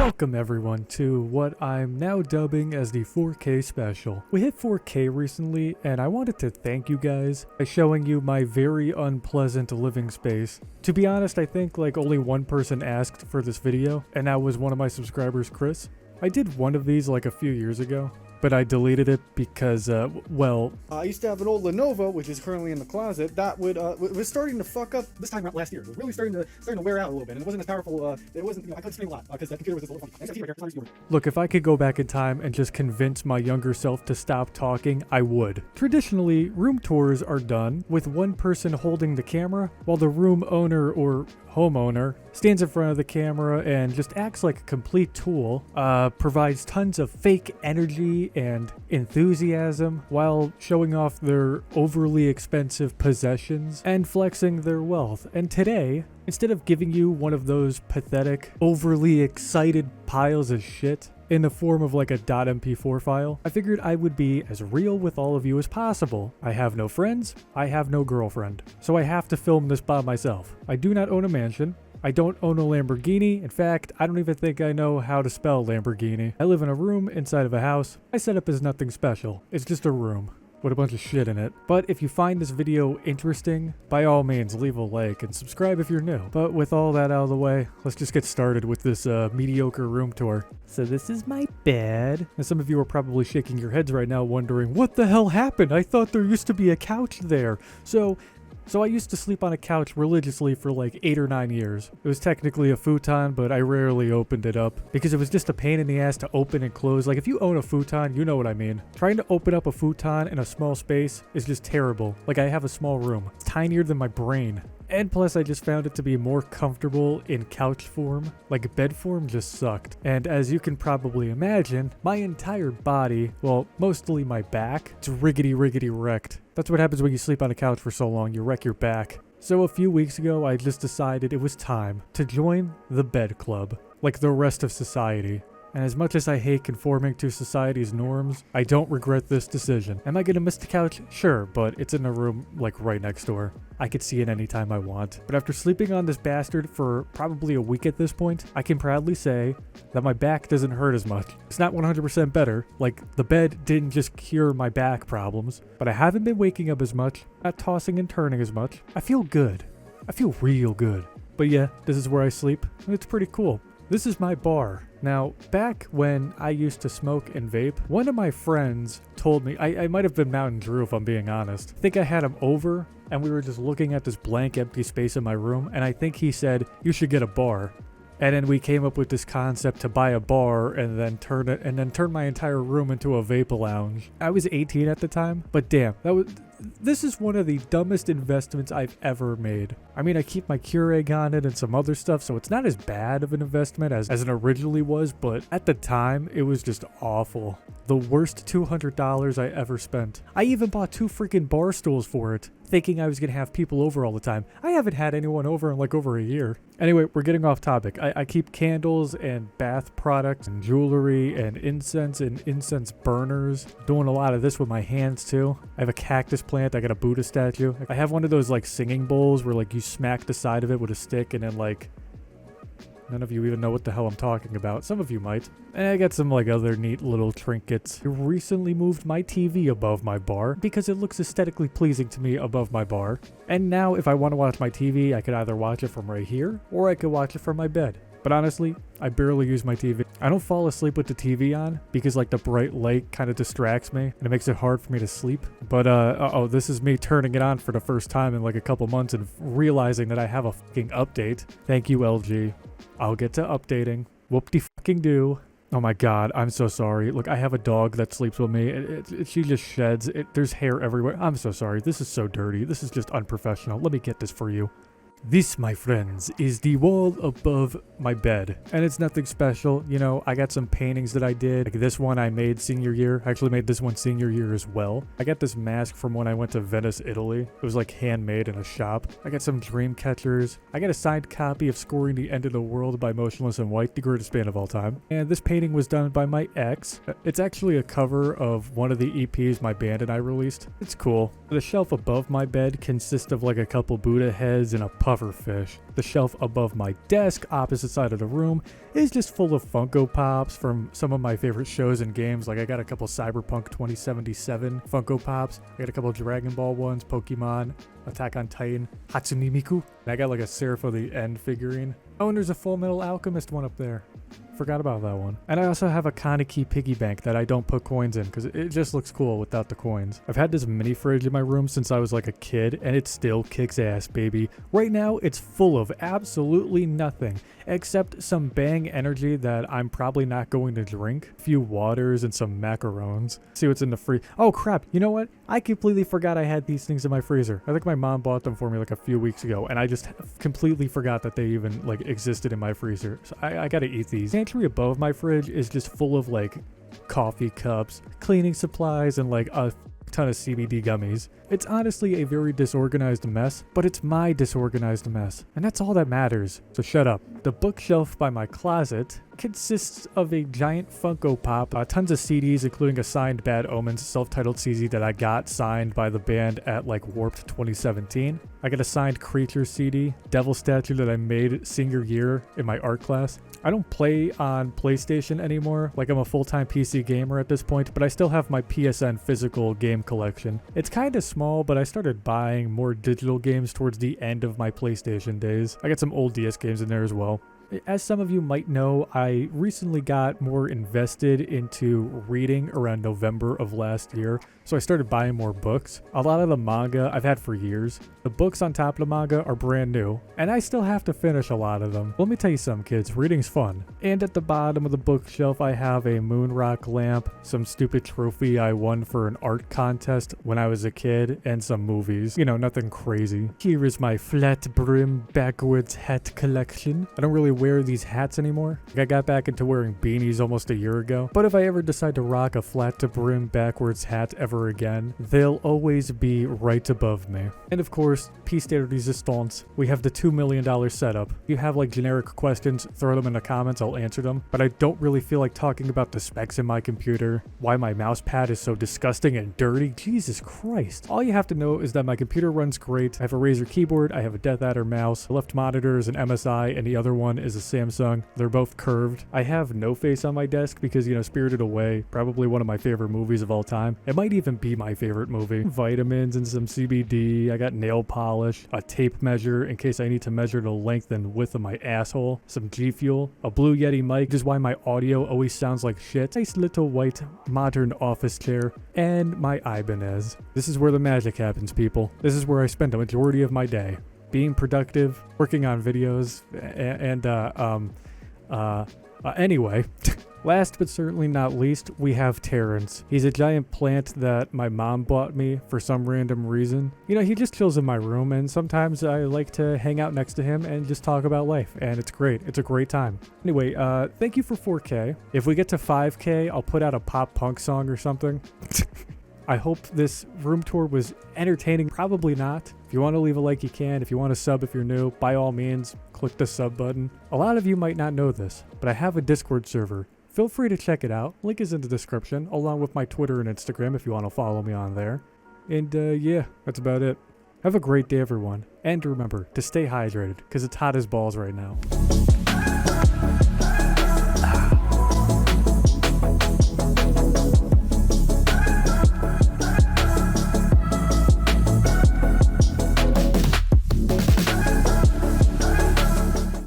Welcome everyone to what I'm now dubbing as the 4K special. We hit 4K recently and I wanted to thank you guys by showing you my very unpleasant living space. To be honest, I think like only one person asked for this video, and that was one of my subscribers, Chris. I did one of these like a few years ago, but I deleted it because, well... I used to have an old Lenovo, which is currently in the closet, that was starting to fuck up this time last year. It was really starting to wear out a little bit, and it wasn't as powerful, it wasn't, I couldn't stream a lot, because that computer was just a little funny. Look, if I could go back in time and just convince my younger self to stop talking, I would. Traditionally, room tours are done with one person holding the camera, while the room owner or homeowner stands in front of the camera and just acts like a complete tool, provides tons of fake energy and enthusiasm while showing off their overly expensive possessions and flexing their wealth. And today, instead of giving you one of those pathetic, overly excited piles of shit in the form of like a .mp4 file, I figured I would be as real with all of you as possible. I have no friends, I have no girlfriend, so I have to film this by myself. I do not own a mansion. I don't own a Lamborghini. In fact, I don't even think I know how to spell Lamborghini. I live in a room inside of a house. My setup is nothing special. It's just a room with a bunch of shit in it. But if you find this video interesting, by all means leave a like and subscribe if you're new. But with all that out of the way, let's just get started with this mediocre room tour. So this is my bed. And some of you are probably shaking your heads right now wondering, what the hell happened? I thought there used to be a couch there. So I used to sleep on a couch religiously for like 8 or 9 years. It was technically a futon, but I rarely opened it up because it was just a pain in the ass to open and close. Like if you own a futon, you know what I mean. Trying to open up a futon in a small space is just terrible. Like I have a small room. It's tinier than my brain. And plus I just found it to be more comfortable in couch form. Like bed form just sucked. And as you can probably imagine, my entire body, well, mostly my back, it's riggedy wrecked. That's what happens when you sleep on a couch for so long, you wreck your back. So a few weeks ago, I just decided it was time to join the bed club, like the rest of society. And as much as I hate conforming to society's norms, I don't regret this decision. Am I gonna miss the couch? Sure, but it's in a room like right next door. I could see it anytime I want. But after sleeping on this bastard for probably a week at this point, I can proudly say that my back doesn't hurt as much. It's not 100% better. Like, the bed didn't just cure my back problems, but I haven't been waking up as much, not tossing and turning as much. I feel good. I feel real good. But yeah, this is where I sleep, and it's pretty cool. This is my bar. Now, back when I used to smoke and vape, one of my friends told me, I might have been Mountain Drew if I'm being honest. I think I had him over and we were just looking at this blank empty space in my room, and I think he said, you should get a bar. And then we came up with this concept to buy a bar and then turn my entire room into a vape lounge. I was 18 at the time, but damn, this is one of the dumbest investments I've ever made. I mean, I keep my Keurig on it and some other stuff, so it's not as bad of an investment as it originally was, but at the time, it was just awful. The worst $200 I ever spent. I even bought 2 freaking bar stools for it, thinking I was gonna have people over all the time. I haven't had anyone over in like over a year. Anyway, we're getting off topic. I keep candles and bath products and jewelry and incense burners. Doing a lot of this with my hands too. I have a cactus plant. I got a Buddha statue. I have one of those like singing bowls where like you smack the side of it with a stick and then like... None of you even know what the hell I'm talking about. Some of you might. And I got some like other neat little trinkets. I recently moved my TV above my bar because it looks aesthetically pleasing to me above my bar. And now if I want to watch my TV, I could either watch it from right here or I could watch it from my bed. But honestly, I barely use my TV. I don't fall asleep with the TV on because like the bright light kind of distracts me and it makes it hard for me to sleep. But this is me turning it on for the first time in like a couple months and realizing that I have a fucking update. Thank you, LG. I'll get to updating. Whoop-de-fucking-do. Oh my god, I'm so sorry. Look, I have a dog that sleeps with me. She just sheds. There's hair everywhere. I'm so sorry. This is so dirty. This is just unprofessional. Let me get this for you. This, my friends, is the wall above my bed. And it's nothing special. You know, I got some paintings that I did. Like this one I made senior year. I actually made this one senior year as well. I got this mask from when I went to Venice, Italy. It was like handmade in a shop. I got some dream catchers. I got a signed copy of Scoring the End of the World by Motionless in White, the greatest band of all time. And this painting was done by my ex. It's actually a cover of one of the EPs my band and I released. It's cool. The shelf above my bed consists of like a couple Buddha heads and a puff pufferfish. The shelf above my desk, opposite side of the room, is just full of Funko Pops from some of my favorite shows and games. Like I got a couple Cyberpunk 2077 Funko Pops. I got a couple Dragon Ball ones, Pokemon, Attack on Titan, Hatsune Miku. And I got like a Seraph of the End figurine. Oh, and there's a Full Metal Alchemist one up there. Forgot about that one. And I also have a Kaneki piggy bank that I don't put coins in because it just looks cool without the coins. I've had this mini fridge in my room since I was like a kid, and it still kicks ass, baby. Right now, it's full of absolutely nothing except some Bang energy that I'm probably not going to drink, a few waters, and some macarons. See what's in the free. Oh crap, you know what? I completely forgot I had these things in my freezer. I think my mom bought them for me like a few weeks ago, and I just completely forgot that they even like existed in my freezer. So I gotta eat these. The pantry above my fridge is just full of like coffee cups, cleaning supplies, and like a ton of CBD gummies. It's honestly a very disorganized mess, but it's my disorganized mess, and that's all that matters, so shut up. The bookshelf by my closet consists of a giant Funko Pop, tons of CDs, including a signed Bad Omens self-titled CD that I got signed by the band at like Warped 2017. I got a signed Creature CD, Devil statue that I made senior year in my art class. I don't play on PlayStation anymore, like I'm a full-time PC gamer at this point, but I still have my PSN physical game collection. It's kind of small, but I started buying more digital games towards the end of my PlayStation days. I got some old DS games in there as well. As some of you might know, I recently got more invested into reading around November of last year, so I started buying more books. A lot of the manga I've had for years. The books on top of the manga are brand new, and I still have to finish a lot of them. Let me tell you something, kids, reading's fun. And at the bottom of the bookshelf, I have a moon rock lamp, some stupid trophy I won for an art contest when I was a kid, and some movies. You know, nothing crazy. Here is my flat brim backwards hat collection. I don't really wear these hats anymore. I got back into wearing beanies almost a year ago, but if I ever decide to rock a flat to brim backwards hat ever again, they'll always be right above me. And of course, piece de resistance, we have the $2 million setup. If you have like generic questions, throw them in the comments, I'll answer them, but I don't really feel like talking about the specs in my computer, why my mouse pad is so disgusting and dirty. Jesus Christ. All you have to know is that my computer runs great. I have a Razer keyboard, I have a Death Adder mouse, the left monitor is an MSI, and the other one is a Samsung. They're both curved. I have No Face on my desk because, you know, Spirited Away, probably one of my favorite movies of all time. It might even be my favorite movie. Vitamins and some CBD. I got nail polish, a tape measure in case I need to measure the length and width of my asshole, some G Fuel, a Blue Yeti mic, which is why my audio always sounds like shit, nice little white modern office chair, and my Ibanez. This is where the magic happens, people. This is where I spend the majority of my day. Being productive, working on videos, anyway, last but certainly not least, we have Terrence. He's a giant plant that my mom bought me for some random reason. You know, he just chills in my room, and sometimes I like to hang out next to him and just talk about life, and it's great. It's a great time. Anyway, thank you for 4K. If we get to 5K, I'll put out a pop punk song or something. I hope this room tour was entertaining. Probably not. If you want to leave a like, you can. If you want to sub if you're new, by all means, click the sub button. A lot of you might not know this, but I have a Discord server. Feel free to check it out. Link is in the description, along with my Twitter and Instagram if you want to follow me on there. And yeah, that's about it. Have a great day, everyone. And remember to stay hydrated, because it's hot as balls right now.